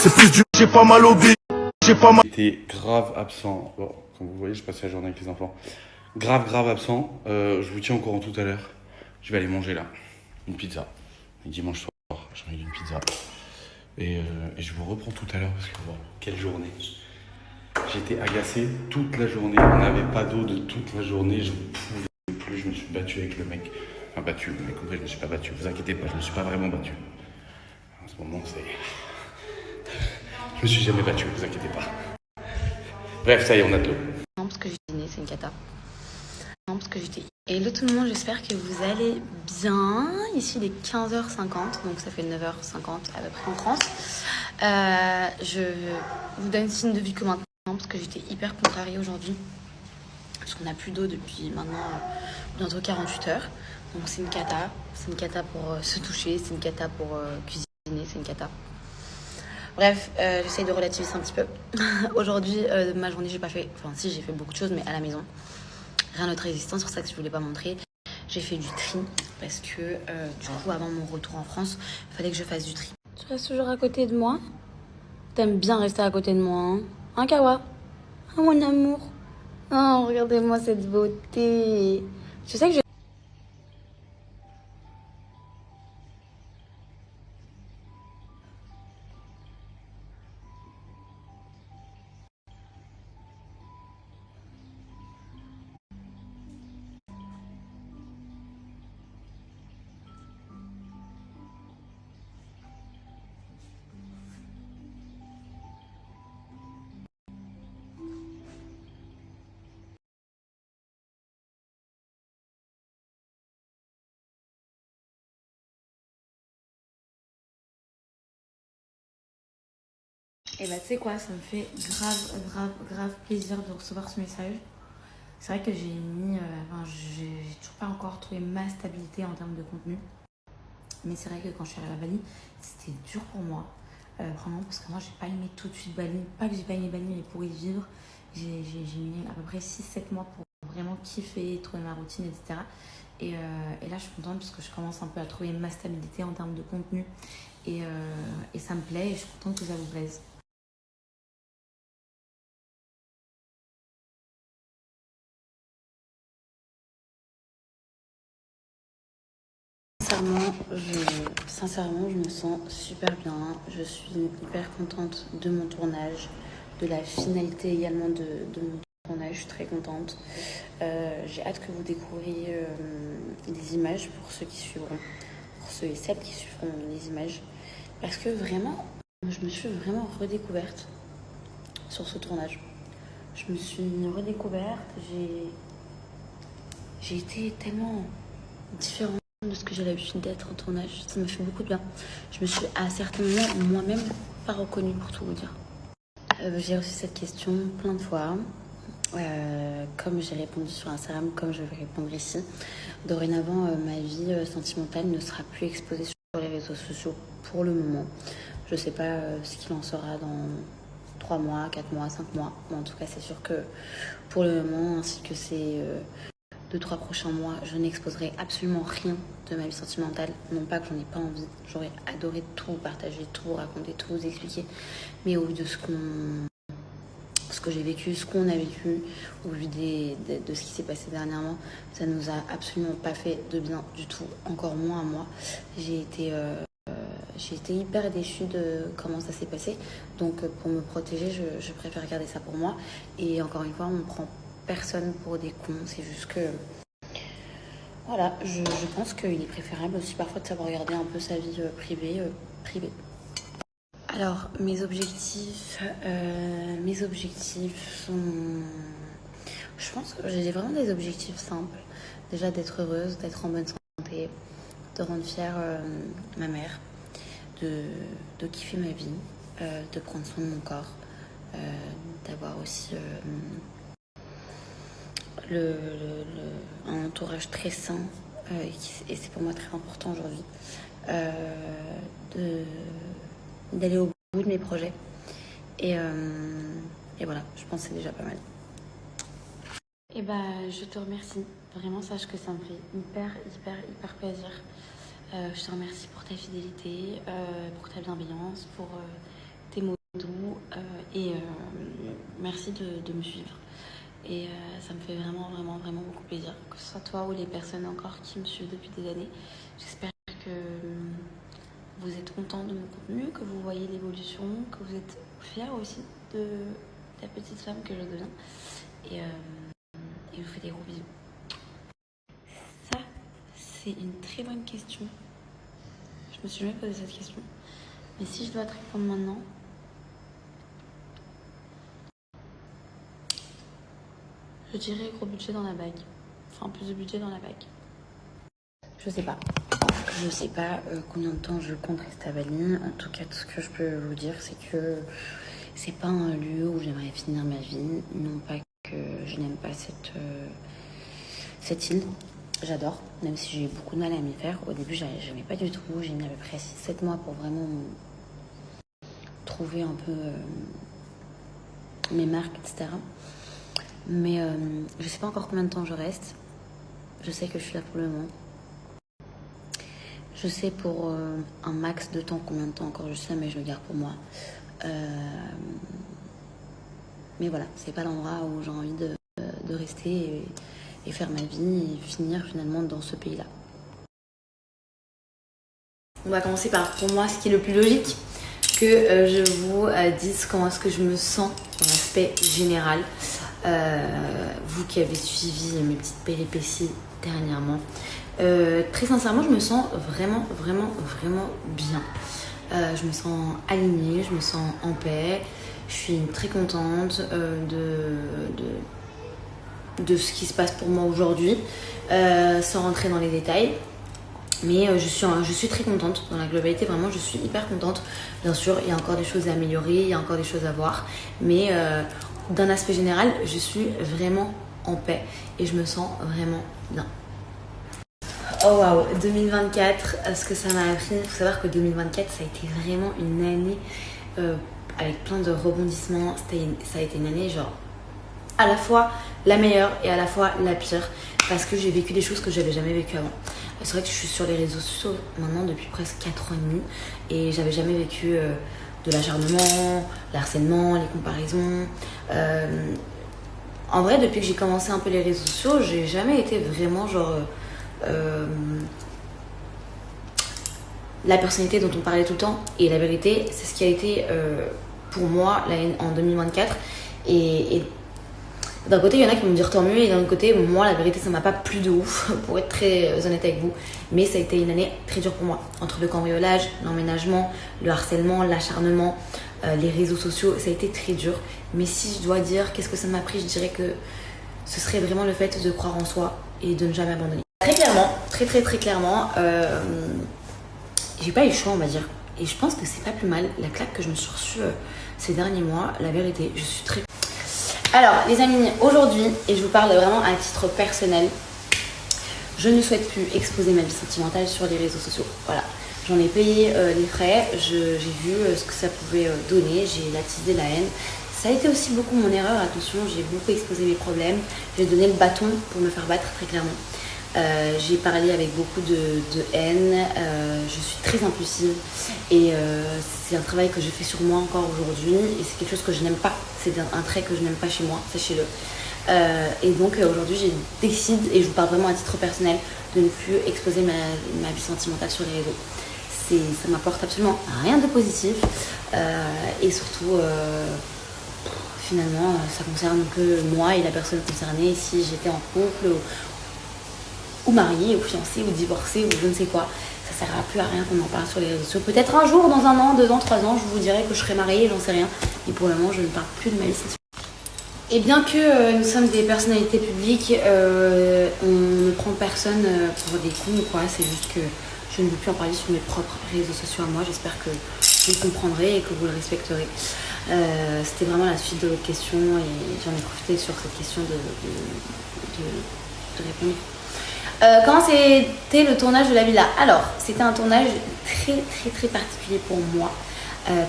c'est plus du... J'ai pas mal au bide, j'ai pas mal... J'étais grave absent. Bon, comme vous voyez, je passais la journée avec les enfants. Grave absent. Je vous tiens au courant tout à l'heure. Je vais aller manger là. Une pizza. Et dimanche soir, j'ai envie d'une pizza. Et je vous reprends tout à l'heure parce que bon, quelle journée. J'étais agacé toute la journée. On n'avait pas d'eau de toute la journée. Je ne pouvais plus. Je me suis battu avec le mec. Enfin, battu. Vous m'avez compris, je me suis pas battu. Vous inquiétez pas, je me suis pas vraiment battu. En ce moment, c'est... Je me suis jamais battu, vous inquiétez pas. Bref, ça y est, on a de l'eau. Non, parce que j'ai dîné, c'est une cata. Non, parce que j'étais... Hello tout le monde, j'espère que vous allez bien. Ici, il est 15h50, donc ça fait 9h50 à peu près en France. Je vous donne signe de vie que maintenant, parce que j'étais hyper contrariée aujourd'hui. Parce qu'on n'a plus d'eau depuis maintenant bientôt 48 heures. Donc c'est une cata. C'est une cata pour se toucher, c'est une cata pour cuisiner, c'est une cata. Bref, j'essaye de relativiser un petit peu. Aujourd'hui, ma journée, j'ai pas fait... Enfin, si, j'ai fait beaucoup de choses, mais à la maison. Rien d'autre résistant, c'est pour ça que je voulais pas montrer. J'ai fait du tri, parce que du coup, avant mon retour en France, il fallait que je fasse du tri. Tu restes toujours à côté de moi? T'aimes bien rester à côté de moi, hein? Hein, Kawa? Oh, mon amour? Oh, regardez-moi cette beauté. Je sais que je... Et bah tu sais quoi, ça me fait grave plaisir de recevoir ce message. C'est vrai que j'ai mis... j'ai toujours pas encore trouvé ma stabilité en termes de contenu. Mais c'est vrai que quand je suis arrivée à Bali, c'était dur pour moi. Vraiment, parce que moi, j'ai pas aimé tout de suite Bali. Pas que j'ai pas aimé Bali, mais pour y vivre, j'ai mis à peu près 6-7 mois pour vraiment kiffer, trouver ma routine, etc. Et là, je suis contente parce que je commence un peu à trouver ma stabilité en termes de contenu. Et ça me plaît et je suis contente que ça vous plaise. Sincèrement, je me sens super bien. Je suis hyper contente de mon tournage, de la finalité également de mon tournage. Je suis très contente. J'ai hâte que vous découvriez les images pour ceux qui suivront, pour ceux et celles qui suivront les images. Parce que vraiment, je me suis vraiment redécouverte sur ce tournage. Je me suis redécouverte. J'ai été tellement différente de ce que j'ai l'habitude d'être en tournage. Ça m'a fait beaucoup de bien. Je me suis à certains moments moi-même pas reconnue, pour tout vous dire. J'ai reçu cette question plein de fois. Comme j'ai répondu sur Instagram, comme je vais répondre ici. Dorénavant, ma vie sentimentale ne sera plus exposée sur les réseaux sociaux pour le moment. Je sais pas ce qu'il en sera dans 3 mois, 4 mois, 5 mois. Mais en tout cas, c'est sûr que pour le moment, ainsi que ces 2-3 prochains mois, je n'exposerai absolument rien de ma vie sentimentale. Non pas que j'en ai pas envie. J'aurais adoré tout partager, tout vous raconter, tout vous expliquer. Mais au vu de ce que j'ai vécu, ce qu'on a vécu, au vu de ce qui s'est passé dernièrement, ça nous a absolument pas fait de bien du tout, encore moins à moi. J'ai été hyper déçue de comment ça s'est passé. Donc pour me protéger, je préfère garder ça pour moi. Et encore une fois, on prend personne pour des cons. C'est juste que... Voilà, je pense qu'il est préférable aussi parfois de savoir garder un peu sa vie privée. Alors, mes objectifs sont... Je pense que j'ai vraiment des objectifs simples. Déjà d'être heureuse, d'être en bonne santé, de rendre fière ma mère, de kiffer ma vie, de prendre soin de mon corps, d'avoir aussi un entourage très sain, et c'est pour moi très important aujourd'hui, d'aller au bout de mes projets. Et voilà, je pense que c'est déjà pas mal. Et je te remercie. Vraiment, sache que ça me fait hyper plaisir. Je te remercie pour ta fidélité, pour ta bienveillance, pour tes mots doux et merci de me suivre. Et ça me fait vraiment, vraiment, vraiment beaucoup plaisir. Que ce soit toi ou les personnes encore qui me suivent depuis des années. J'espère que vous êtes contents de mon contenu, que vous voyez l'évolution, que vous êtes fiers aussi de la petite femme que je deviens. Et je vous fais des gros bisous. Ça, c'est une très bonne question. Je me suis jamais posé cette question. Mais si je dois te répondre maintenant, je dirais gros budget dans la bague. Enfin, plus de budget dans la bague. Je sais pas. Je sais pas combien de temps je compte rester à Bali. En tout cas, tout ce que je peux vous dire, c'est que c'est pas un lieu où j'aimerais finir ma vie. Non pas que je n'aime pas cette île. J'adore, même si j'ai eu beaucoup de mal à m'y faire. Au début, j'aimais pas du tout. J'ai mis à peu près 7 mois pour vraiment trouver un peu mes marques, etc. Mais je sais pas encore combien de temps je reste. Je sais que je suis là pour le moment. Je sais pour un max de temps combien de temps encore je suis là, mais je le garde pour moi. Mais voilà, c'est pas l'endroit où j'ai envie de rester et faire ma vie et finir finalement dans ce pays-là. On va commencer par, pour moi, ce qui est le plus logique, que je vous dise comment est-ce que je me sens dans l'aspect général. Vous qui avez suivi mes petites péripéties dernièrement. Très sincèrement, je me sens vraiment, vraiment, vraiment bien. Je me sens alignée, je me sens en paix. Je suis très contente de ce qui se passe pour moi aujourd'hui, sans rentrer dans les détails. Mais je suis très contente dans la globalité, vraiment je suis hyper contente. Bien sûr, il y a encore des choses à améliorer, il y a encore des choses à voir. Mais d'un aspect général, je suis vraiment en paix et je me sens vraiment bien. Oh waouh, 2024, ce que ça m'a appris, il faut savoir que 2024, ça a été vraiment une année avec plein de rebondissements. Ça a été une année genre à la fois la meilleure et à la fois la pire, parce que j'ai vécu des choses que j'avais jamais vécues avant. C'est vrai que je suis sur les réseaux sociaux maintenant depuis presque 4 ans et demi et j'avais jamais vécu de l'acharnement, l'harcèlement, les comparaisons. En vrai, depuis que j'ai commencé un peu les réseaux sociaux, j'ai jamais été vraiment genre la personnalité dont on parlait tout le temps. Et la vérité, c'est ce qui a été pour moi en 2024. Et d'un côté, il y en a qui vont me dire tant mieux, et d'un autre côté, moi, la vérité, ça m'a pas plu de ouf, pour être très honnête avec vous. Mais ça a été une année très dure pour moi. Entre le cambriolage, l'emménagement, le harcèlement, l'acharnement, les réseaux sociaux, ça a été très dur. Mais si je dois dire qu'est-ce que ça m'a pris, je dirais que ce serait vraiment le fait de croire en soi et de ne jamais abandonner. Très clairement, très clairement, j'ai pas eu le choix, on va dire. Et je pense que c'est pas plus mal, la claque que je me suis reçue ces derniers mois, la vérité, je suis très... Alors les amis, aujourd'hui, et je vous parle vraiment à titre personnel, je ne souhaite plus exposer ma vie sentimentale sur les réseaux sociaux. Voilà, j'en ai payé les frais, j'ai vu ce que ça pouvait donner, j'ai attisé la haine. Ça a été aussi beaucoup mon erreur, attention, j'ai beaucoup exposé mes problèmes, j'ai donné le bâton pour me faire battre très clairement. J'ai parlé avec beaucoup de haine, je suis très impulsive et c'est un travail que je fais sur moi encore aujourd'hui et c'est quelque chose que je n'aime pas, c'est un trait que je n'aime pas chez moi, sachez-le. Et donc aujourd'hui je décide, et je vous parle vraiment à titre personnel, de ne plus exposer ma vie sentimentale sur les réseaux. Ça m'apporte absolument rien de positif et surtout finalement ça concerne que moi et la personne concernée. Si j'étais en couple ou mariée, ou fiancée, ou divorcée, ou je ne sais quoi, ça ne servira plus à rien qu'on en parle sur les réseaux sociaux. Peut-être un jour, dans 1 an, 2 ans, 3 ans, je vous dirai que je serai mariée, j'en sais rien. Et pour le moment, je ne parle plus de ma vie sexuelle. Et bien que nous sommes des personnalités publiques, on ne prend personne pour des cons ou quoi. C'est juste que je ne veux plus en parler sur mes propres réseaux sociaux à moi. J'espère que vous le comprendrez et que vous le respecterez. C'était vraiment la suite de votre question et j'en ai profité sur cette question de répondre. Comment c'était le tournage de la villa? Alors, c'était un tournage très particulier pour moi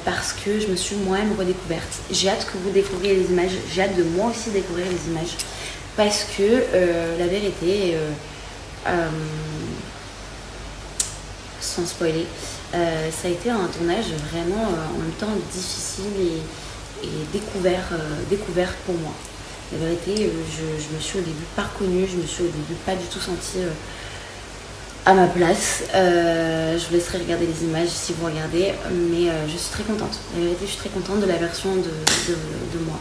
parce que je me suis moi-même redécouverte. J'ai hâte que vous découvriez les images, j'ai hâte de moi aussi découvrir les images parce que la vérité, sans spoiler, Ça a été un tournage vraiment en même temps difficile et découvert pour moi. La vérité, je me suis au début pas reconnue, je me suis au début pas du tout sentie à ma place. Je vous laisserai regarder les images si vous regardez, mais je suis très contente. La vérité, je suis très contente de la version de moi.